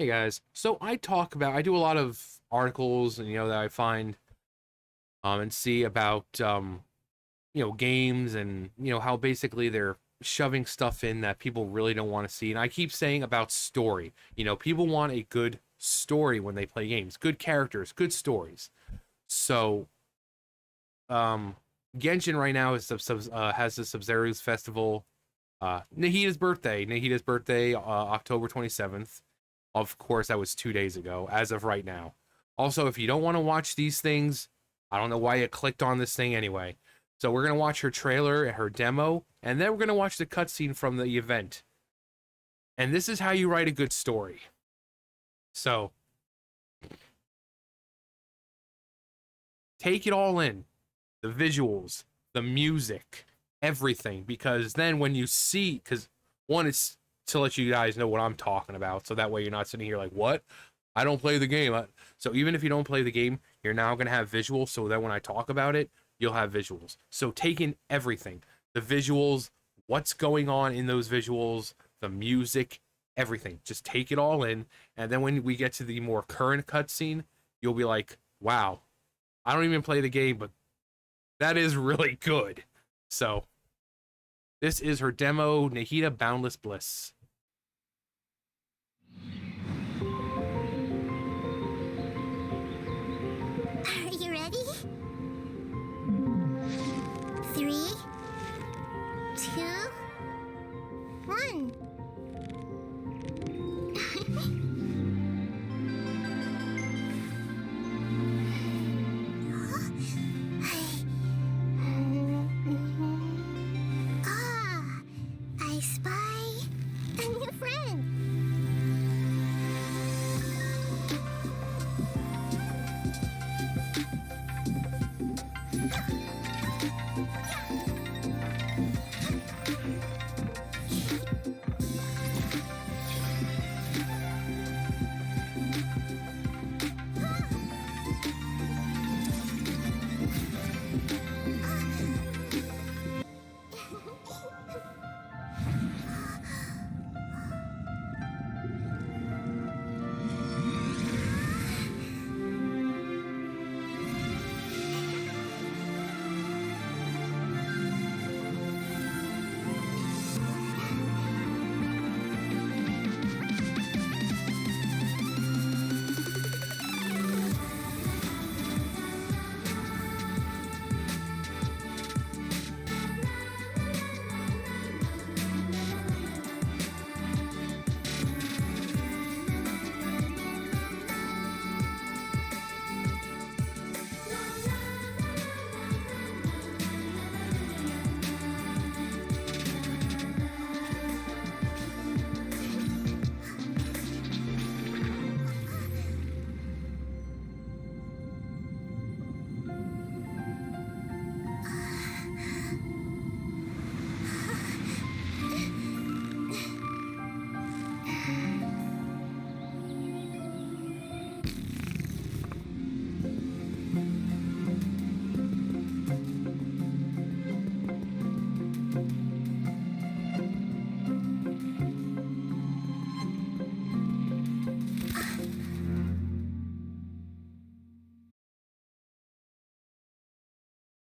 Hey guys, so I do a lot of articles and that I find and see about games and how basically they're shoving stuff in that people really don't want to see. And I keep saying about story. People want a good story when they play games, good characters, good stories. So um Genshin right now has the Sub-Zero's festival. Nahida's birthday, October 27th. Of course, that was 2 days ago, as of right now. Also, if you don't want to watch these things, I don't know why you clicked on this thing anyway. So we're gonna watch her trailer, her demo, and then we're gonna watch the cutscene from the event. And this is how you write a good story. So take it all in, the visuals, the music, everything, because then when you see, because one is to let you guys know what I'm talking about, so that way you're not sitting here like, what? I don't play the game. So even if you don't play the game, you're now going to have visuals, so that when I talk about it, you'll have visuals. So take in everything, the visuals, what's going on in those visuals, the music, everything. Just take it all in, and then when we get to the more current cutscene, you'll be like, wow, I don't even play the game, but that is really good. So this is her demo, Nahida Boundless Bliss. Are you ready? 3, 2, 1. Ah, I spy a new friend.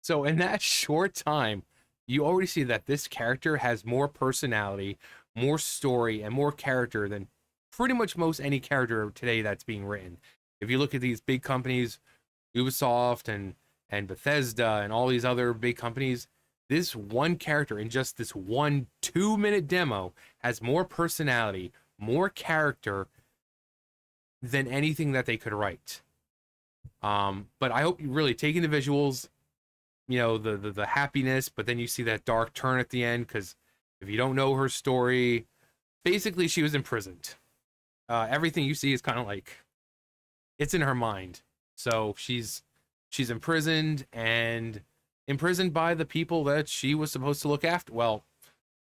So in that short time, you already see that this character has more personality, more story, and more character than pretty much most any character today that's being written. If you look at these big companies, Ubisoft and Bethesda and all these other big companies, this one character in just this one 2-minute demo has more personality, more character than anything that they could write. But I hope you really taking the visuals, the happiness, but then you see that dark turn at the end, because if you don't know her story, basically she was imprisoned. Everything you see is kind of like it's in her mind. So she's imprisoned, and imprisoned by the people that she was supposed to look after. Well,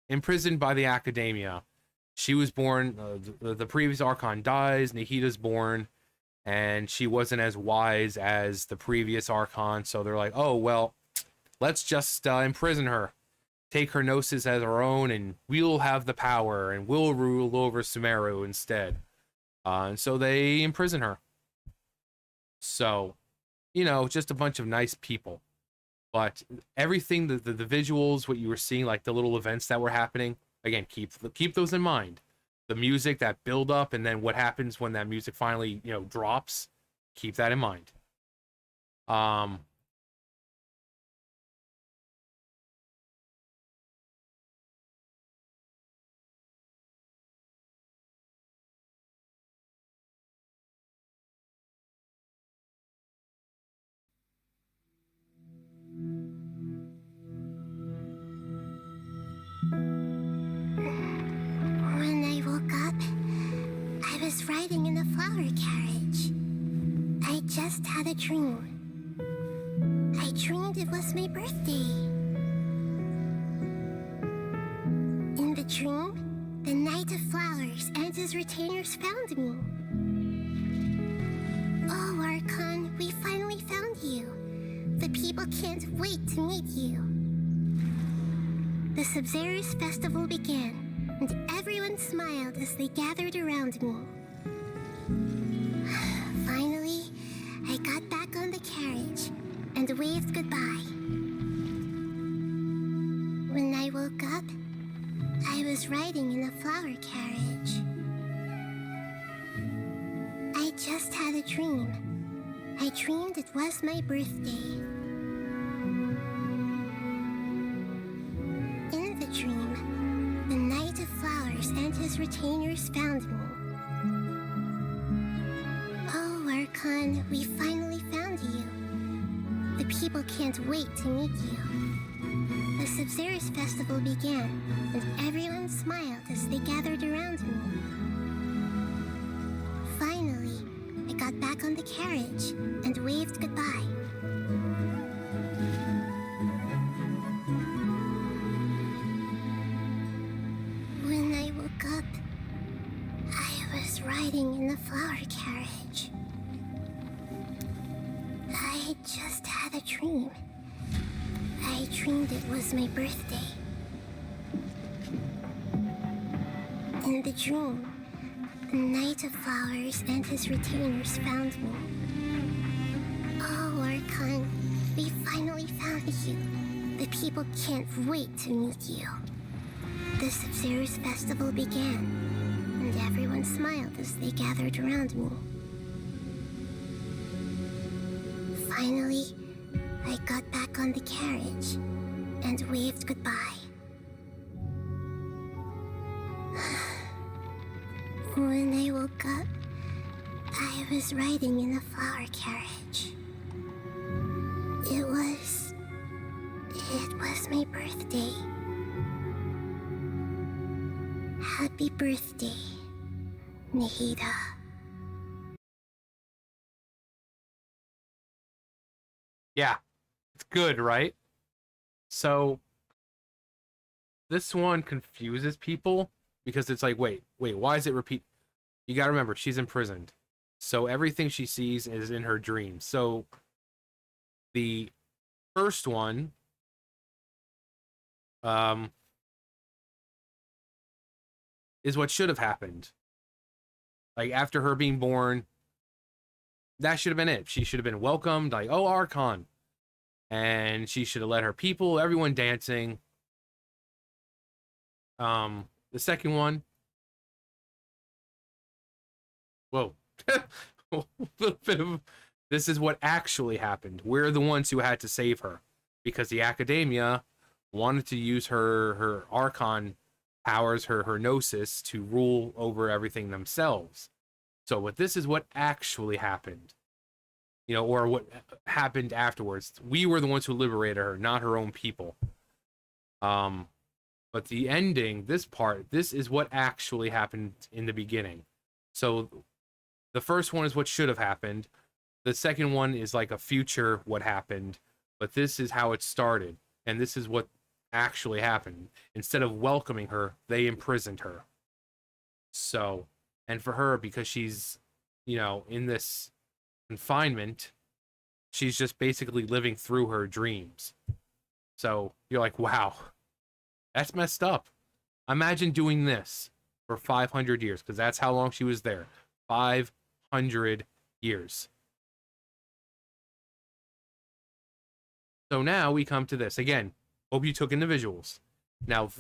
imprisoned by the academia. She was born, the previous Archon dies, Nahida's born, and she wasn't as wise as the previous Archon, so they're like, oh, well, let's just imprison her. Take her gnosis as our own, and we'll have the power, and we'll rule over Sumeru instead. And so they imprison her. So, just a bunch of nice people. But everything, the visuals, what you were seeing, like the little events that were happening, again, keep those in mind. The music, that build up, and then what happens when that music finally, drops. Keep that in mind. Um, When I woke up, I was riding in a flower carriage. I just had a dream. I dreamed it was my birthday. In the dream, the Knight of Flowers and his retainers found me. Oh, Archon, we finally found you. The people can't wait to meet you. The Sabzerus festival began, and everyone smiled as they gathered around me. Finally, I got back on the carriage and waved goodbye. When I woke up, I was riding in a flower carriage. I just had a dream. I dreamed it was my birthday. In the dream, the Knight of Flowers and his retainers found me. Oh, Archon, we finally found you. The people can't wait to meet you. The Sabzerus festival began, and everyone smiled as they gathered around me. Finally, I got back on the carriage and waved goodbye. When I woke up, I was riding in a flower carriage. I just had a dream. I dreamed it was my birthday. In the dream, the Knight of Flowers and his retainers found me. Oh, Archon, we finally found you. The people can't wait to meet you. The Sabzerus festival began, and everyone smiled as they gathered around me. Finally, I got back on the carriage and waved goodbye. When I woke up, I was riding in a flower carriage. It was my birthday. Happy birthday, Nahida. yeah, it's good, right? So this one confuses people because it's like, wait, why is it repeat? You gotta remember, she's imprisoned. So everything she sees is in her dreams. So the first one, um, is what should have happened. Like after her being born, that should have been it. She should have been welcomed, like, oh, Archon. And she should have let her people, everyone dancing. The second one, whoa. A little bit of this is what actually happened. We're the ones who had to save her because the academia wanted to use her archon powers, her gnosis, to rule over everything themselves. So this is what actually happened, or what happened afterwards. We were the ones who liberated her, not her own people. But the ending, this is what actually happened in the beginning. So the first one is what should have happened. The second one is like a future what happened, but this is how it started, and this is what actually happened. Instead of welcoming her, they imprisoned her. So, and for her, because she's, in this confinement, she's just basically living through her dreams. So you're like, wow, that's messed up. Imagine doing this for 500 years, because that's how long she was there. 500 years. So now we come to this. Again, hope you took in the visuals. Now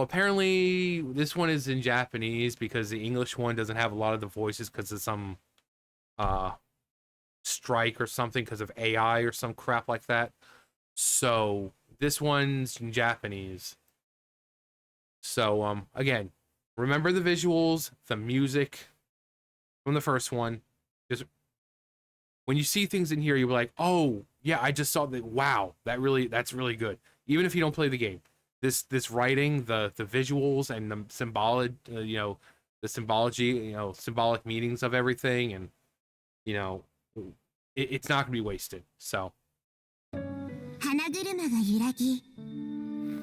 apparently this one is in Japanese because the English one doesn't have a lot of the voices because of some strike or something because of AI or some crap like that. So this one's in Japanese. So again, remember the visuals, the music from the first one. Just when you see things in here, you're like, "Oh, yeah, I just saw that. Wow, that's really good." Even if you don't play the game, this writing, the visuals, and the symbolic, the symbology, symbolic meanings of everything, and it's not gonna be wasted. So. 花車が揺らぎ、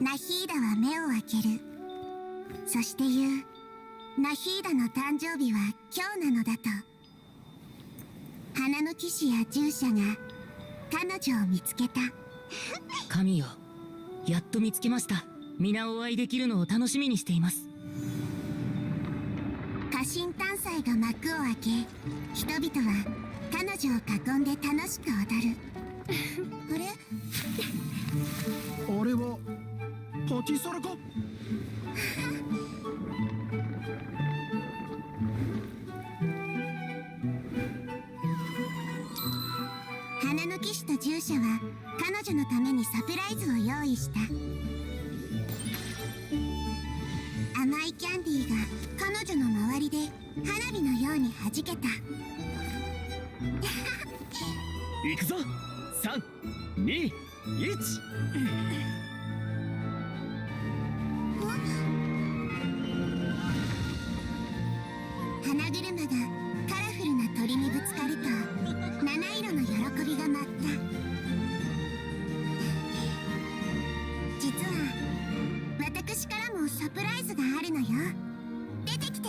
ナヒーダは目を開ける。そして言う、ナヒーダの誕生日は今日なのだと。花の騎士や従者が彼女を見つけた。神よ、やっと見つけました。皆お会いできるのを楽しみにしています。家臣探祭が幕を開け、人々は彼女を囲んで楽しく踊る。あれ？あれはパティサラか？花の騎士と従者は彼女のためにサプライズを用意した。甘いキャンディーが彼女の周りで花火のように弾けた。行くぞ。3、2、1。花車がカラフルな鳥にぶつかると七色の喜びが舞った。実は私からもサプライズがあるのよ。出てきて。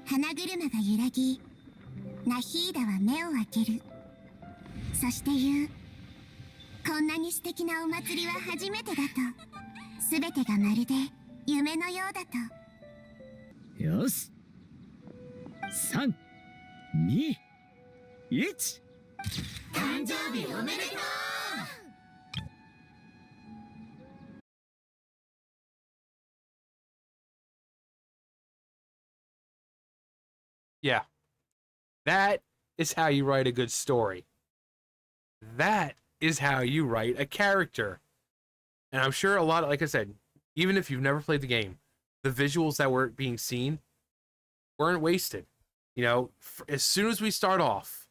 花車が揺らぎ、ナヒーダは目を開ける。そして言う、こんなに素敵なお祭りは初めてだと。すべてがまるで夢のようだと。よし。3、2、1。誕生日おめでとう。Yeah. That is how you write a good story. That is how you write a character. And I'm sure a lot of, like I said, even if you've never played the game, the visuals that were being seen weren't wasted. As soon as we start off,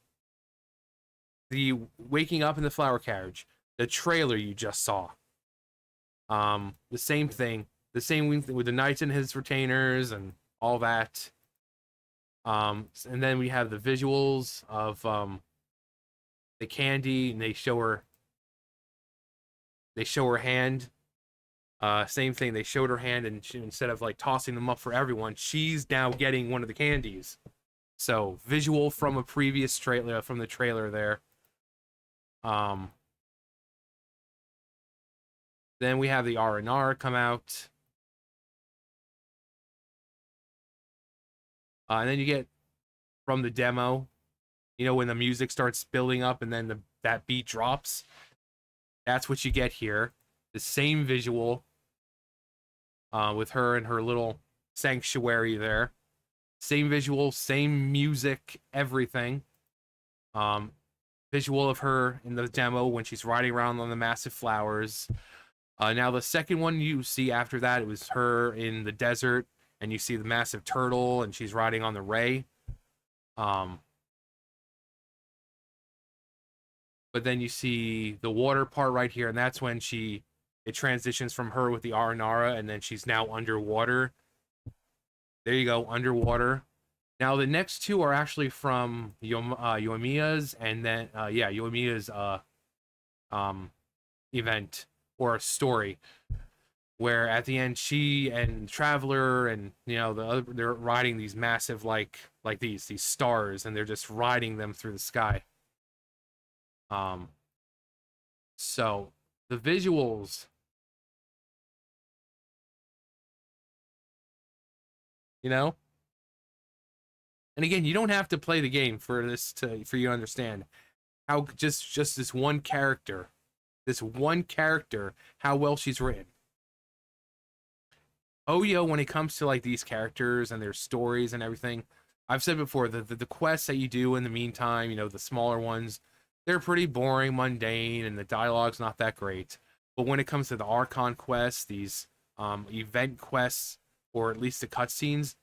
the waking up in the flower carriage, the trailer you just saw, the same thing with the knights and his retainers and all that. And then we have the visuals of the candy, and they show her hand. Same thing, they showed her hand, and instead of like tossing them up for everyone, she's now getting one of the candies. So visual from a previous trailer, from the trailer there. Then we have the R&R come out. And then you get from the demo, when the music starts building up and then that beat drops. That's what you get here. The same visual with her and her little sanctuary there. Same visual, same music, everything. Visual of her in the demo when she's riding around on the massive flowers. Now the second one you see after that, it was her in the desert. And you see the massive turtle, and she's riding on the ray. Um, but then you see the water part right here, and that's when it transitions from her with the Aranara, and then she's now underwater. There you go, underwater. Now the next two are actually from Yoimiya's, and then Yoimiya's um event or story, where at the end she and Traveler and the other, they're riding these massive like these stars, and they're just riding them through the sky. Um, so the visuals, you know, and again, you don't have to play the game for you to understand how just this one character, how well she's written. Oyo, when it comes to like these characters and their stories and everything, I've said before, the quests that you do in the meantime, the smaller ones, they're pretty boring, mundane, and the dialogue's not that great. But when it comes to the Archon quests, these event quests, or at least the cutscenes,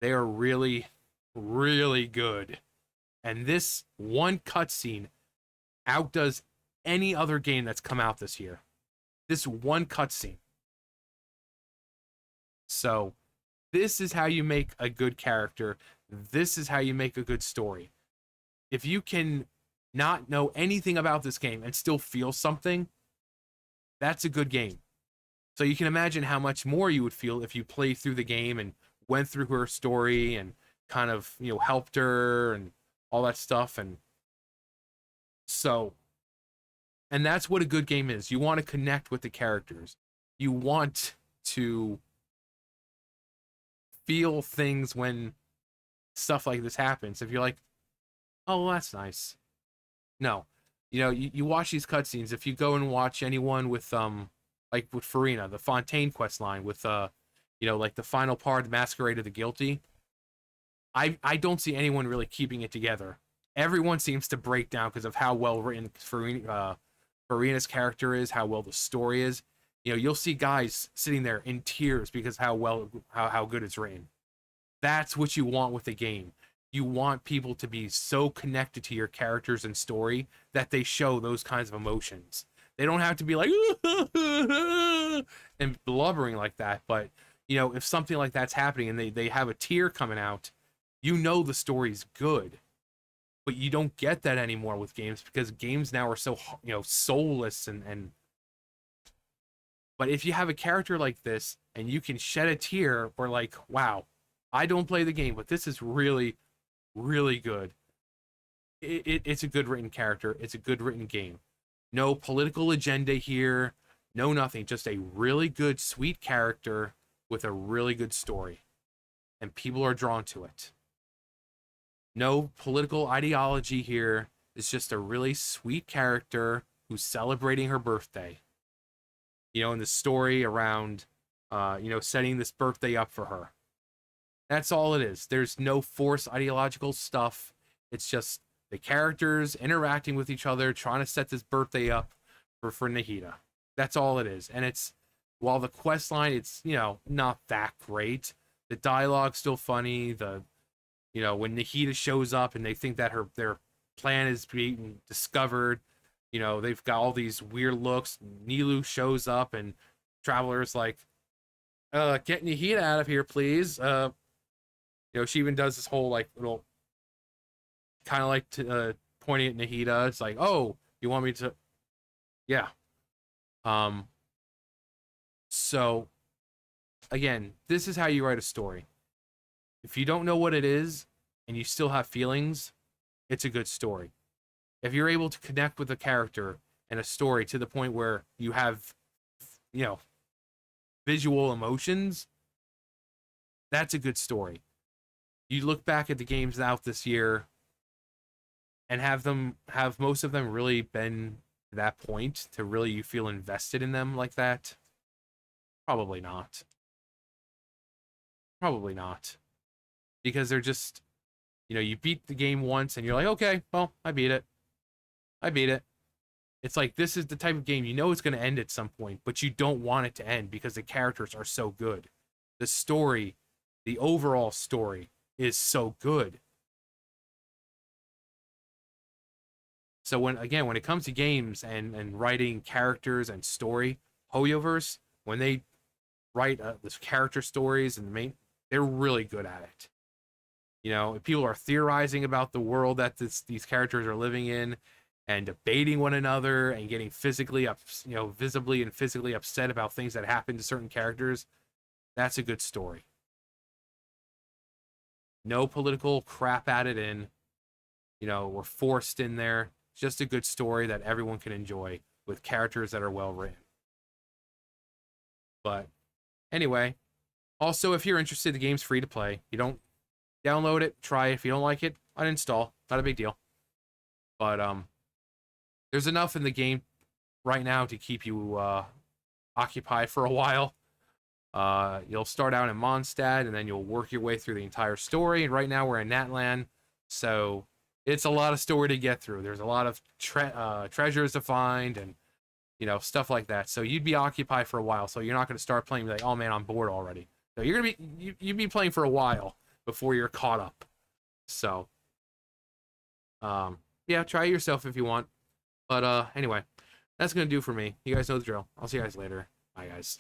they are really, really good. And this one cutscene outdoes any other game that's come out this year. This one cutscene. So, this is how you make a good character. This is how you make a good story. If you can not know anything about this game and still feel something, that's a good game. So you can imagine how much more you would feel if you played through the game and went through her story and kind of, helped her and all that stuff. And so, and that's what a good game is. You want to connect with the characters. You want to feel things when stuff like this happens. If you're like, oh, well, that's nice. No. You watch these cutscenes. If you go and watch anyone with like with Farina, the Fontaine quest line with like the final part, the Masquerade of the Guilty, I don't see anyone really keeping it together. Everyone seems to break down because of how well written Farina's character is, how well the story is. You'll see guys sitting there in tears because how good it's written. That's what you want with the game. You want people to be so connected to your characters and story that they show those kinds of emotions. They don't have to be like and blubbering like that, but if something like that's happening and they have a tear coming out, the story's good. But you don't get that anymore with games because games now are so soulless and but if you have a character like this and you can shed a tear or like, wow, I don't play the game, but this is really, really good. It's a good written character. It's a good written game. No political agenda here. No nothing. Just a really good, sweet character with a really good story. And people are drawn to it. No political ideology here. It's just a really sweet character who's celebrating her birthday. And the story around, setting this birthday up for her. That's all it is. There's no forced ideological stuff. It's just the characters interacting with each other, trying to set this birthday up for Nahida. That's all it is. And while the quest line, it's, not that great. The dialogue's still funny. When Nahida shows up and they think that their plan is being discovered, they've got all these weird looks. Nilu shows up and Traveler's like, get Nahida out of here, please. She even does this whole like little kind of like pointing at Nahida. It's like, oh, you want me to? Yeah. So again, this is how you write a story. If you don't know what it is and you still have feelings, it's a good story. If you're able to connect with a character and a story to the point where you have, visual emotions, that's a good story. You look back at the games out this year and have most of them really been to that point to really you feel invested in them like that? Probably not. Probably not. Because they're just, you beat the game once and you're like, okay, well, I beat it. It's like, this is the type of game, it's going to end at some point, but you don't want it to end because the characters are so good. The story, the overall story is so good. So when it comes to games and writing characters and story, Hoyoverse, when they write this character stories and they're really good at it. You know, people are theorizing about the world that these characters are living in, and debating one another and getting visibly and physically upset about things that happen to certain characters. That's a good story. No political crap added in. You know, we're forced in there. It's just a good story that everyone can enjoy with characters that are well written. But anyway, also if you're interested, the game's free to play. You don't download it, try it. If you don't like it, uninstall. Not a big deal. But there's enough in the game right now to keep you occupied for a while. You'll start out in Mondstadt, and then you'll work your way through the entire story. And right now we're in Natlan, so it's a lot of story to get through. There's a lot of treasures to find, and stuff like that. So you'd be occupied for a while. So you're not going to start playing like, oh man, I'm bored already. So you're gonna be you'd be playing for a while before you're caught up. So yeah, try it yourself if you want. But anyway, that's gonna do for me. You guys know the drill. I'll see you guys later. Bye guys.